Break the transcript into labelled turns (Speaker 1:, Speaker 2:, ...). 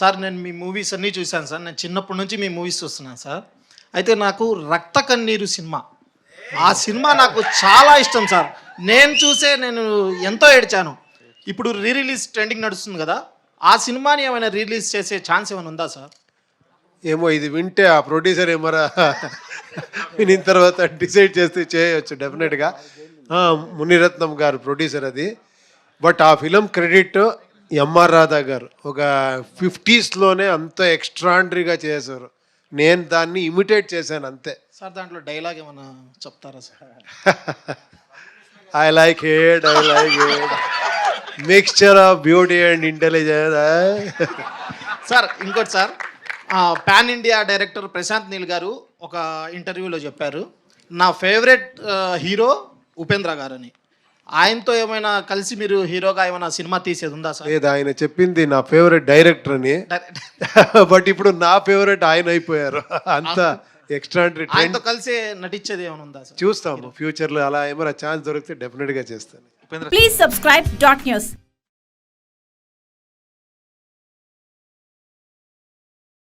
Speaker 1: Sir నేను మీ movies అన్నీ చూశాను సార్. నేను చిన్నప్పటి నుంచి మీ మూవీస్ చూస్తున్నాను సార్. అయితే నాకు రక్త కన్నీరు సినిమా, ఆ సినిమా నాకు చాలా ఇష్టం సార్. నేను ఎంతో ఏడ్చాను. ఇప్పుడు రీ రిలీజ్ ట్రెండింగ్ నడుస్తుంది కదా, ఆ సినిమాని ఏమైనా రిలీజ్ చేసే ఛాన్స్ ఏమైనా ఉందా సార్?
Speaker 2: ఏమో ఇది వింటే ఆ ప్రొడ్యూసర్ ఏమరా వినిన తర్వాత డిసైడ్ చేస్తే చేయవచ్చు డెఫినెట్గా. మునిరత్నం గారు ప్రొడ్యూసర్ అది. బట్ ఆ ఫిలిం క్రెడిట్ ఎంఆర్ రాధా గారు ఒక 50s అంత ఎక్స్ట్రాండరీగా చేశారు. నేను దాన్ని ఇమిటేట్ చేశాను అంతే.
Speaker 1: సార్ దాంట్లో డైలాగ్ ఏమైనా చెప్తారా sir?
Speaker 2: I like it mixture of beauty and intelligence.
Speaker 1: Sir ఇంకోటి sir, pan India director Prashanth Neel గారు ఒక ఇంటర్వ్యూలో చెప్పారు, నా ఫేవరెట్ హీరో ఉపేంద్ర గారని. ఆయనతో ఏమైనా కలిసి మీరు హీరోగా ఏమైనా సినిమా తీసేది ఉందా సార్?
Speaker 2: లేదు, ఆయన చెప్పింది నా ఫేవరెట్ డైరెక్టర్ అని. బట్ ఇప్పుడు నా ఫేవరెట్ ఆయన అయిపోయారు. అంత ఎక్స్ట్రాండరీ.
Speaker 1: ఆయనతో కలిసి నటించేది ఏమైనా ఉందా సార్?
Speaker 2: చూస్తాము ఫ్యూచర్లో, అలా ఏమైనా ఛాన్స్ దొరికితే డెఫినెట్గా చేస్తాను.
Speaker 3: Please subscribe dot news.